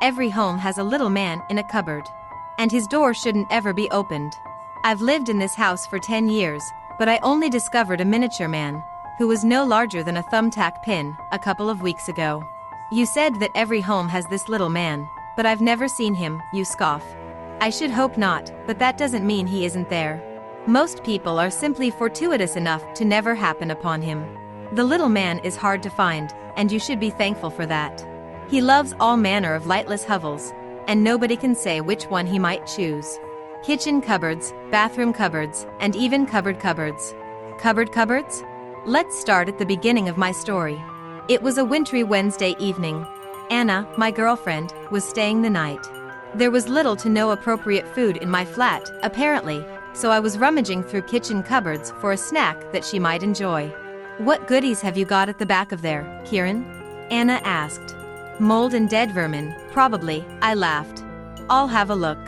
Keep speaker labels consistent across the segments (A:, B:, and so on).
A: Every home has a little man in a cupboard. And his door shouldn't ever be opened. I've lived in this house for 10 years, but I only discovered a miniature man, who was no larger than a thumbtack pin, a couple of weeks ago. You said that every home has this little man, but I've never seen him, you scoff. I should hope not, but that doesn't mean he isn't there. Most people are simply fortuitous enough to never happen upon him. The little man is hard to find, and you should be thankful for that. He loves all manner of lightless hovels, and nobody can say which one he might choose. Kitchen cupboards, bathroom cupboards, and even cupboard cupboards. Cupboard cupboards? Let's start at the beginning of my story. It was a wintry Wednesday evening. Anna, my girlfriend, was staying the night. There was little to no appropriate food in my flat, apparently, so I was rummaging through kitchen cupboards for a snack that she might enjoy. "What goodies have you got at the back of there, Kieran?" Anna asked. "Mold and dead vermin, probably," I laughed. "I'll have a look."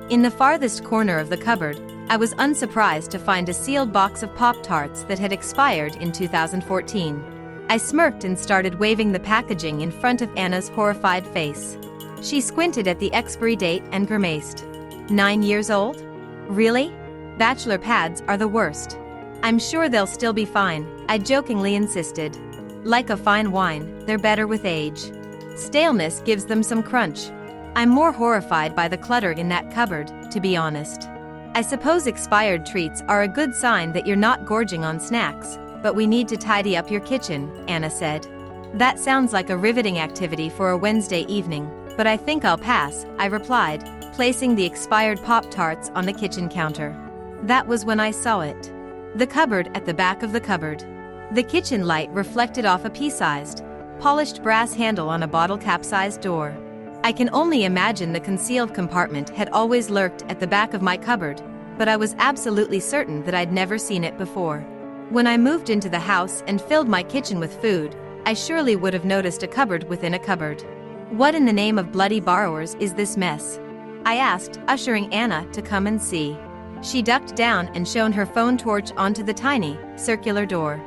A: In the farthest corner of the cupboard, I was unsurprised to find a sealed box of Pop-Tarts that had expired in 2014. I smirked and started waving the packaging in front of Anna's horrified face. She squinted at the expiry date and grimaced. 9 years old? Really? Bachelor pads are the worst. "I'm sure they'll still be fine," I jokingly insisted. "Like a fine wine, they're better with age. Staleness gives them some crunch." I'm more horrified by the clutter in that cupboard, to be honest. "I suppose expired treats are a good sign that you're not gorging on snacks, but we need to tidy up your kitchen," Anna said. "That sounds like a riveting activity for a Wednesday evening, but I think I'll pass," I replied, placing the expired Pop-Tarts on the kitchen counter. That was when I saw it. The cupboard at the back of the cupboard. The kitchen light reflected off a pea-sized, polished brass handle on a bottle cap-sized door. I can only imagine the concealed compartment had always lurked at the back of my cupboard, but I was absolutely certain that I'd never seen it before. When I moved into the house and filled my kitchen with food, I surely would have noticed a cupboard within a cupboard. "What in the name of bloody borrowers is this mess?" I asked, ushering Anna to come and see. She ducked down and shone her phone torch onto the tiny, circular door.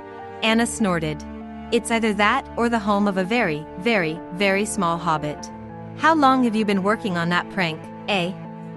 A: Anna snorted. "It's either that or the home of a very, very, very small hobbit." "How long have you been working on that prank, eh?"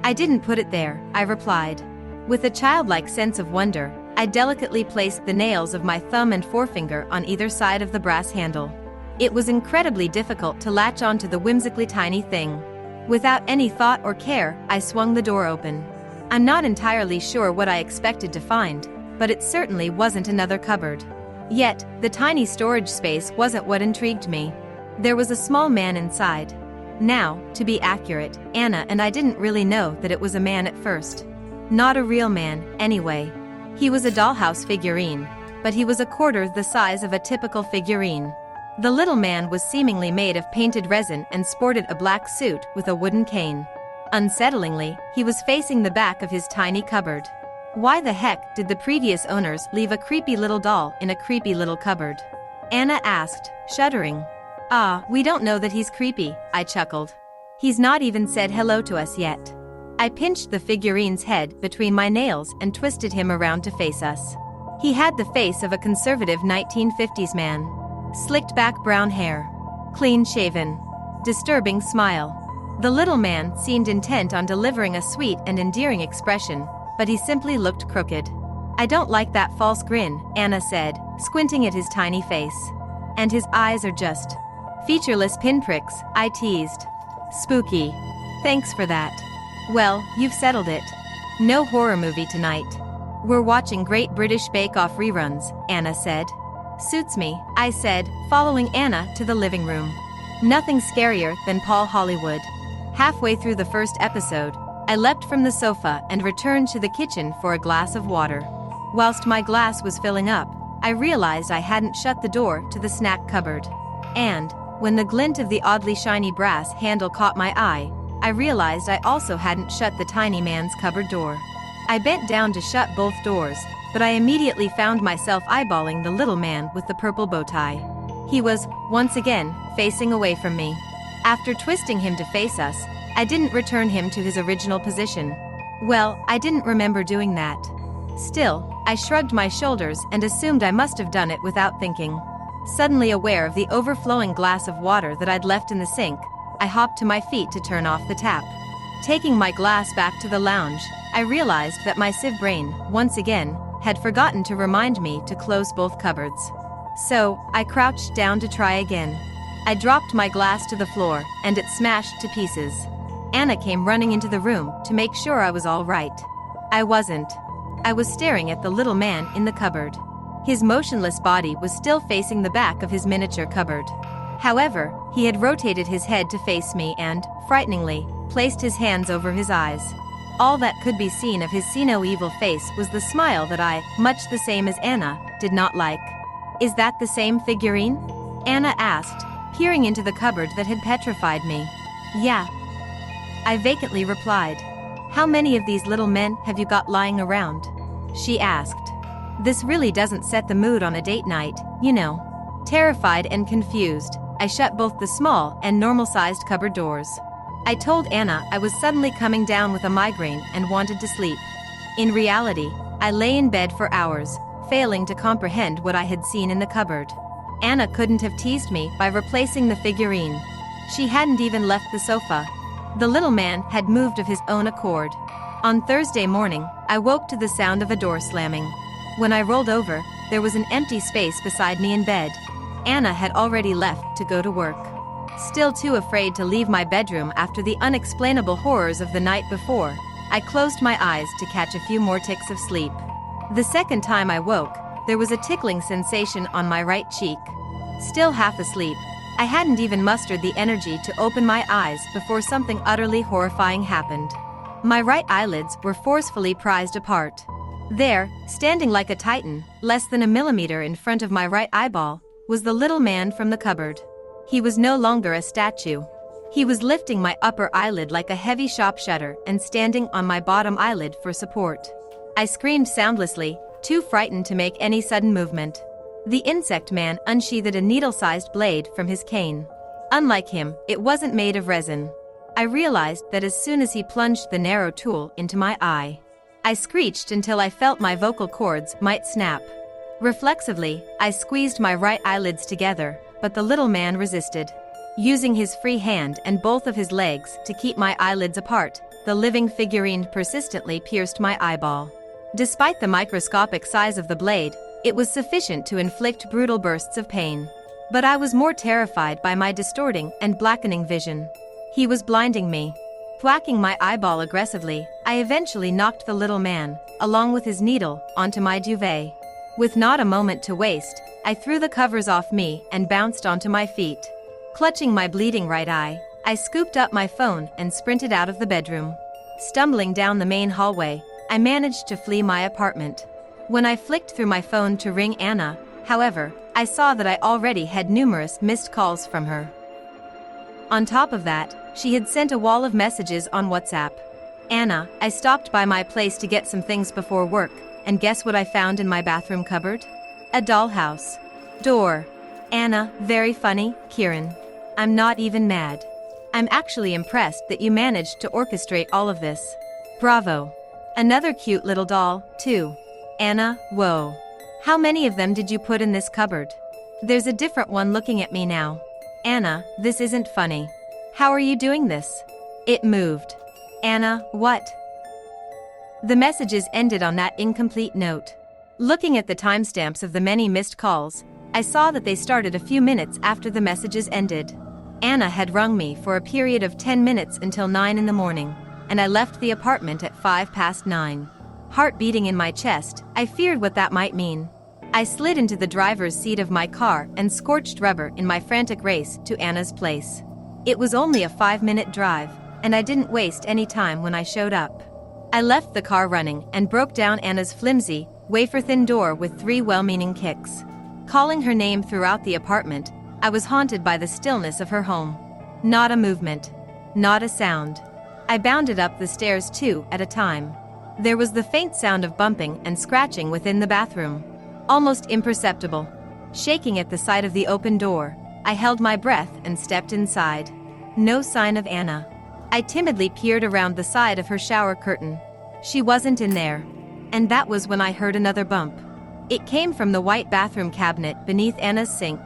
A: "I didn't put it there," I replied. With a childlike sense of wonder, I delicately placed the nails of my thumb and forefinger on either side of the brass handle. It was incredibly difficult to latch onto the whimsically tiny thing. Without any thought or care, I swung the door open. I'm not entirely sure what I expected to find, but it certainly wasn't another cupboard. Yet, the tiny storage space wasn't what intrigued me. There was a small man inside. Now, to be accurate, Anna and I didn't really know that it was a man at first. Not a real man, anyway. He was a dollhouse figurine, but he was a quarter the size of a typical figurine. The little man was seemingly made of painted resin and sported a black suit with a wooden cane. Unsettlingly, he was facing the back of his tiny cupboard. Why the heck did the previous owners leave a creepy little doll in a creepy little cupboard? Anna asked, shuddering. "Ah, we don't know that he's creepy," I chuckled. "He's not even said hello to us yet." I pinched the figurine's head between my nails and twisted him around to face us. He had the face of a conservative 1950s man. Slicked back brown hair. Clean-shaven. Disturbing smile. The little man seemed intent on delivering a sweet and endearing expression, but he simply looked crooked. "I don't like that false grin," Anna said, squinting at his tiny face. "And his eyes are just featureless pinpricks," I teased. "Spooky. Thanks for that." "Well, you've settled it. No horror movie tonight. We're watching Great British Bake Off reruns," Anna said. "Suits me," I said, following Anna to the living room. Nothing scarier than Paul Hollywood. Halfway through the first episode, I leapt from the sofa and returned to the kitchen for a glass of water. Whilst my glass was filling up, I realized I hadn't shut the door to the snack cupboard. And, when the glint of the oddly shiny brass handle caught my eye, I realized I also hadn't shut the tiny man's cupboard door. I bent down to shut both doors, but I immediately found myself eyeballing the little man with the purple bow tie. He was, once again, facing away from me. After twisting him to face us, I didn't return him to his original position. Well, I didn't remember doing that. Still, I shrugged my shoulders and assumed I must have done it without thinking. Suddenly aware of the overflowing glass of water that I'd left in the sink, I hopped to my feet to turn off the tap. Taking my glass back to the lounge, I realized that my sieve brain, once again, had forgotten to remind me to close both cupboards. So, I crouched down to try again. I dropped my glass to the floor, and it smashed to pieces. Anna came running into the room to make sure I was all right. I wasn't. I was staring at the little man in the cupboard. His motionless body was still facing the back of his miniature cupboard. However, he had rotated his head to face me and, frighteningly, placed his hands over his eyes. All that could be seen of his see-no-evil face was the smile that I, much the same as Anna, did not like. "Is that the same figurine?" Anna asked, peering into the cupboard that had petrified me. "Yeah," I vacantly replied. "How many of these little men have you got lying around?" she asked. "This really doesn't set the mood on a date night, you know." Terrified and confused, I shut both the small and normal-sized cupboard doors. I told Anna I was suddenly coming down with a migraine and wanted to sleep. In reality, I lay in bed for hours, failing to comprehend what I had seen in the cupboard. Anna couldn't have teased me by replacing the figurine. She hadn't even left the sofa. The little man had moved of his own accord. On Thursday morning, I woke to the sound of a door slamming. When I rolled over, there was an empty space beside me in bed. Anna had already left to go to work. Still too afraid to leave my bedroom after the unexplainable horrors of the night before, I closed my eyes to catch a few more ticks of sleep. The second time I woke, there was a tickling sensation on my right cheek. Still half asleep, I hadn't even mustered the energy to open my eyes before something utterly horrifying happened. My right eyelids were forcefully prized apart. There, standing like a titan, less than a millimeter in front of my right eyeball, was the little man from the cupboard. He was no longer a statue. He was lifting my upper eyelid like a heavy shop shutter and standing on my bottom eyelid for support. I screamed soundlessly, too frightened to make any sudden movement. The insect man unsheathed a needle-sized blade from his cane. Unlike him, it wasn't made of resin. I realized that as soon as he plunged the narrow tool into my eye, I screeched until I felt my vocal cords might snap. Reflexively, I squeezed my right eyelids together, but the little man resisted. Using his free hand and both of his legs to keep my eyelids apart, the living figurine persistently pierced my eyeball. Despite the microscopic size of the blade, it was sufficient to inflict brutal bursts of pain. But I was more terrified by my distorting and blackening vision. He was blinding me. Thwacking my eyeball aggressively, I eventually knocked the little man, along with his needle, onto my duvet. With not a moment to waste, I threw the covers off me and bounced onto my feet. Clutching my bleeding right eye, I scooped up my phone and sprinted out of the bedroom. Stumbling down the main hallway, I managed to flee my apartment. When I flicked through my phone to ring Anna, however, I saw that I already had numerous missed calls from her. On top of that, she had sent a wall of messages on WhatsApp. "Anna, I stopped by my place to get some things before work, and guess what I found in my bathroom cupboard? A dollhouse door. Anna, very funny, Kieran. I'm not even mad. I'm actually impressed that you managed to orchestrate all of this. Bravo. Another cute little doll, too. Anna, whoa. How many of them did you put in this cupboard? There's a different one looking at me now. Anna, this isn't funny. How are you doing this? It moved. Anna, what?" The messages ended on that incomplete note. Looking at the timestamps of the many missed calls, I saw that they started a few minutes after the messages ended. Anna had rung me for a period of 10 minutes until 9 in the morning, and I left the apartment at 9:05. Heart beating in my chest, I feared what that might mean. I slid into the driver's seat of my car and scorched rubber in my frantic race to Anna's place. It was only a 5-minute drive, and I didn't waste any time when I showed up. I left the car running and broke down Anna's flimsy, wafer-thin door with 3 well-meaning kicks. Calling her name throughout the apartment, I was haunted by the stillness of her home. Not a movement. Not a sound. I bounded up the stairs 2 at a time. There was the faint sound of bumping and scratching within the bathroom. Almost imperceptible. Shaking at the sight of the open door, I held my breath and stepped inside. No sign of Anna. I timidly peered around the side of her shower curtain. She wasn't in there. And that was when I heard another bump. It came from the white bathroom cabinet beneath Anna's sink.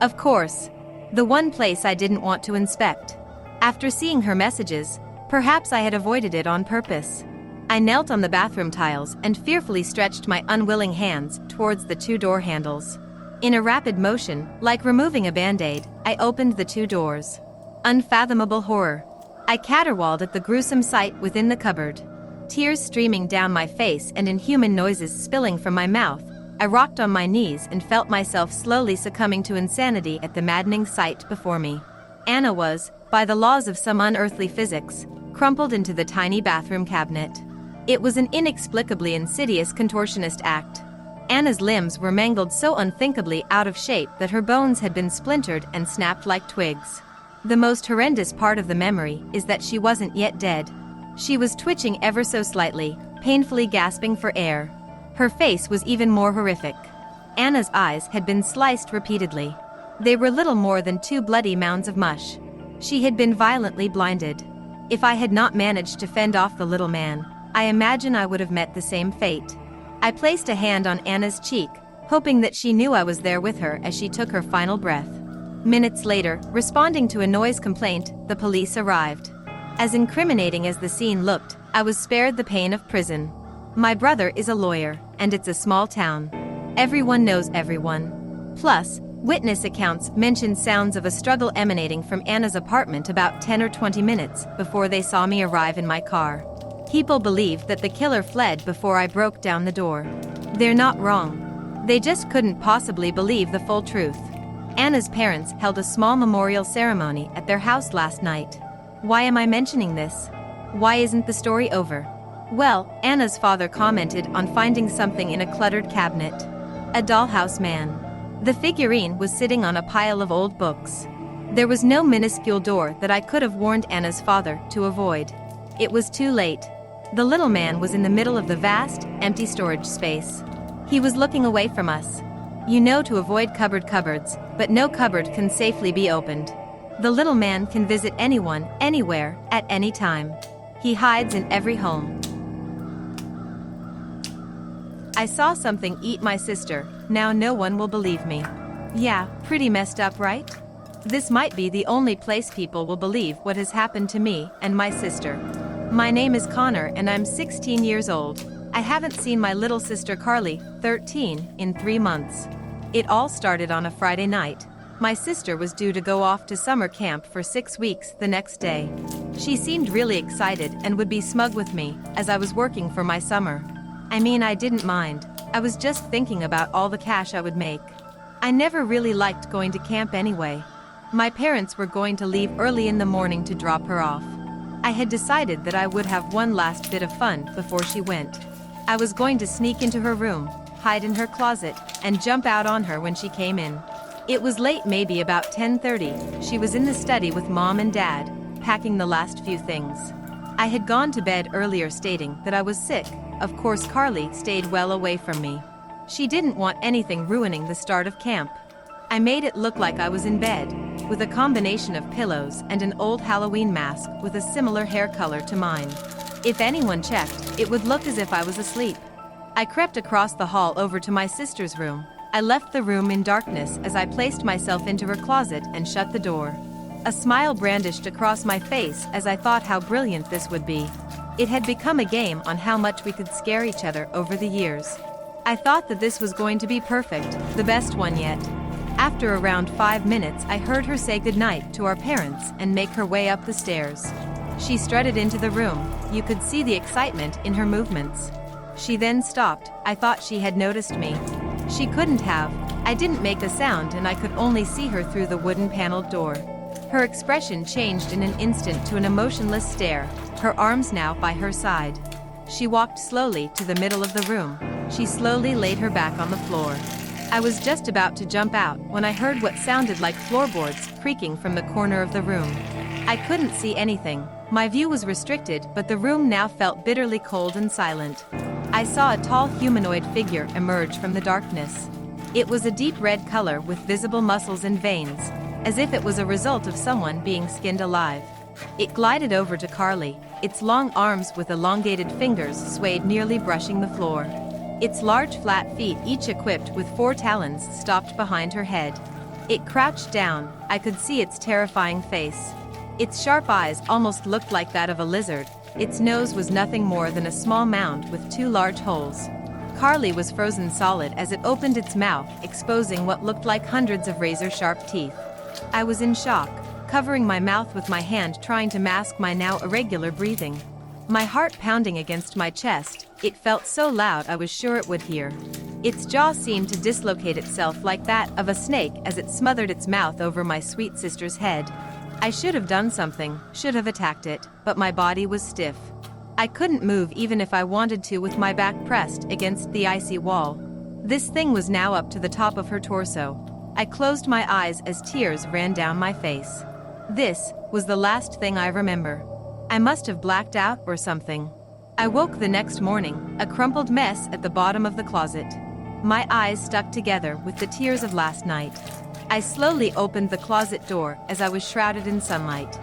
A: Of course. The one place I didn't want to inspect. After seeing her messages, perhaps I had avoided it on purpose. I knelt on the bathroom tiles and fearfully stretched my unwilling hands towards the two door handles. In a rapid motion, like removing a band-aid, I opened the two doors. Unfathomable horror. I caterwauled at the gruesome sight within the cupboard. Tears streaming down my face and inhuman noises spilling from my mouth, I rocked on my knees and felt myself slowly succumbing to insanity at the maddening sight before me. Anna was, by the laws of some unearthly physics, crumpled into the tiny bathroom cabinet. It was an inexplicably insidious contortionist act. Anna's limbs were mangled so unthinkably out of shape that her bones had been splintered and snapped like twigs. The most horrendous part of the memory is that she wasn't yet dead. She was twitching ever so slightly, painfully gasping for air. Her face was even more horrific. Anna's eyes had been sliced repeatedly. They were little more than two bloody mounds of mush. She had been violently blinded. If I had not managed to fend off the little man, I imagine I would have met the same fate. I placed a hand on Anna's cheek, hoping that she knew I was there with her as she took her final breath. Minutes later, responding to a noise complaint, the police arrived. As incriminating as the scene looked, I was spared the pain of prison. My brother is a lawyer, and it's a small town. Everyone knows everyone. Plus, witness accounts mentioned sounds of a struggle emanating from Anna's apartment about 10 or 20 minutes before they saw me arrive in my car. People believed that the killer fled before I broke down the door. They're not wrong. They just couldn't possibly believe the full truth. Anna's parents held a small memorial ceremony at their house last night. Why am I mentioning this? Why isn't the story over? Well, Anna's father commented on finding something in a cluttered cabinet. A dollhouse man. The figurine was sitting on a pile of old books. There was no minuscule door that I could have warned Anna's father to avoid. It was too late. The little man was in the middle of the vast, empty storage space. He was looking away from us. You know to avoid cupboards, but no cupboard can safely be opened. The little man can visit anyone, anywhere, at any time. He hides in every home. I saw something eat my sister, now no one will believe me. Yeah, pretty messed up, right? This might be the only place people will believe what has happened to me and my sister. My name is Connor and I'm 16 years old. I haven't seen my little sister Carly, 13, in 3 months. It all started on a Friday night. My sister was due to go off to summer camp for 6 weeks the next day. She seemed really excited and would be smug with me, as I was working for my summer. I mean, I didn't mind. I was just thinking about all the cash I would make. I never really liked going to camp anyway. My parents were going to leave early in the morning to drop her off. I had decided that I would have one last bit of fun before she went. I was going to sneak into her room, hide in her closet, and jump out on her when she came in. It was late, maybe about 10:30. She was in the study with Mom and Dad, packing the last few things. I had gone to bed earlier stating that I was sick. Of course Carly stayed well away from me. She didn't want anything ruining the start of camp. I made it look like I was in bed, with a combination of pillows and an old Halloween mask with a similar hair color to mine. If anyone checked, it would look as if I was asleep. I crept across the hall over to my sister's room. I left the room in darkness as I placed myself into her closet and shut the door. A smile brandished across my face as I thought how brilliant this would be. It had become a game on how much we could scare each other over the years. I thought that this was going to be perfect, the best one yet. After around 5 minutes, I heard her say goodnight to our parents and make her way up the stairs. She strutted into the room. You could see the excitement in her movements. She then stopped. I thought she had noticed me. She couldn't have. I didn't make a sound and I could only see her through the wooden paneled door. Her expression changed in an instant to an emotionless stare, her arms now by her side. She walked slowly to the middle of the room. She slowly laid her back on the floor. I was just about to jump out when I heard what sounded like floorboards creaking from the corner of the room. I couldn't see anything. My view was restricted, but the room now felt bitterly cold and silent. I saw a tall humanoid figure emerge from the darkness. It was a deep red color with visible muscles and veins, as if it was a result of someone being skinned alive. It glided over to Carly. Its long arms with elongated fingers swayed, nearly brushing the floor. Its large flat feet, each equipped with 4 talons, stopped behind her head. It crouched down. I could see its terrifying face. Its sharp eyes almost looked like that of a lizard. Its nose was nothing more than a small mound with 2 large holes. Carly was frozen solid as it opened its mouth, exposing what looked like hundreds of razor-sharp teeth. I was in shock, covering my mouth with my hand trying to mask my now irregular breathing. My heart pounding against my chest, it felt so loud I was sure it would hear. Its jaw seemed to dislocate itself like that of a snake as it smothered its mouth over my sweet sister's head. I should have done something, should have attacked it, but my body was stiff. I couldn't move even if I wanted to with my back pressed against the icy wall. This thing was now up to the top of her torso. I closed my eyes as tears ran down my face. This was the last thing I remember. I must have blacked out or something. I woke the next morning, a crumpled mess at the bottom of the closet. My eyes stuck together with the tears of last night. I slowly opened the closet door as I was shrouded in sunlight.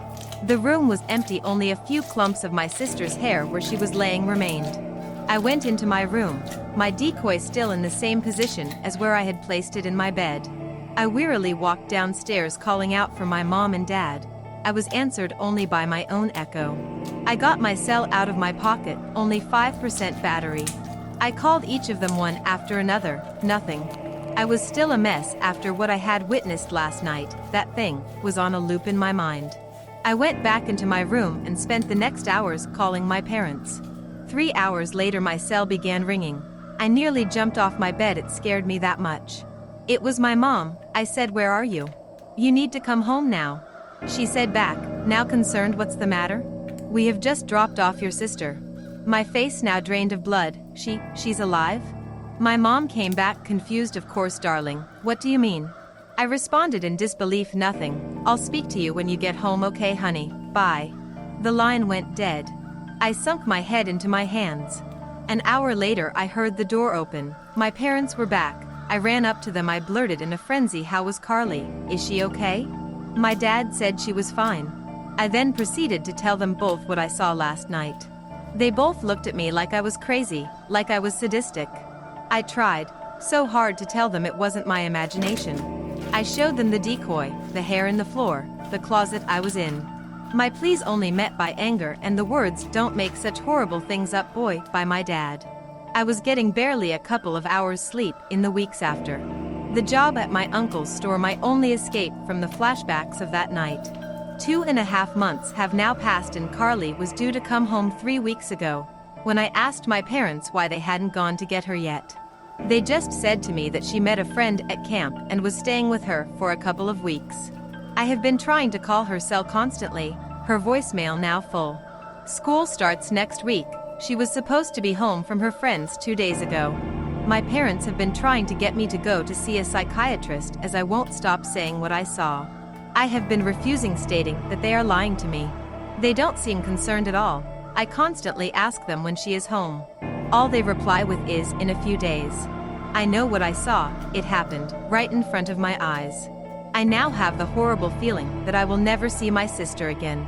A: The room was empty, only a few clumps of my sister's hair where she was laying remained. I went into my room, my decoy still in the same position as where I had placed it in my bed. I wearily walked downstairs calling out for my mom and dad. I was answered only by my own echo. I got my cell out of my pocket, only 5% battery. I called each of them one after another, nothing. I was still a mess after what I had witnessed last night. That thing was on a loop in my mind. I went back into my room and spent the next hours calling my parents. 3 hours later my cell began ringing. I nearly jumped off my bed, it scared me that much. It was my mom. I said, "Where are you? You need to come home now." She said back, now concerned, "What's the matter?" "We have just dropped off your sister." My face now drained of blood. She's alive?" My mom came back confused. "Of course, darling. What do you mean?" I responded in disbelief, "Nothing. I'll speak to you when you get home, okay honey, bye." The line went dead. I sunk my head into my hands. An hour later I heard the door open. My parents were back. I ran up to them. I blurted in a frenzy, "How was Carly? Is she okay?" My dad said she was fine. I then proceeded to tell them both what I saw last night. They both looked at me like I was crazy, like I was sadistic. I tried so hard to tell them it wasn't my imagination. I showed them the decoy, the hair in the floor, the closet I was in. My pleas only met by anger and the words, "Don't make such horrible things up, boy," by my dad. I was getting barely a couple of hours sleep in the weeks after. The job at my uncle's store my only escape from the flashbacks of that night. 2.5 months have now passed and Carly was due to come home 3 weeks ago. When I asked my parents why they hadn't gone to get her yet, they just said to me that she met a friend at camp and was staying with her for a couple of weeks. I have been trying to call her cell constantly, her voicemail now full. School starts next week. She was supposed to be home from her friends 2 days ago. My parents have been trying to get me to go to see a psychiatrist as I won't stop saying what I saw. I have been refusing, stating that they are lying to me. They don't seem concerned at all. I constantly ask them when she is home. All they reply with is, "In a few days." I know what I saw. It happened right in front of my eyes. I now have the horrible feeling that I will never see my sister again.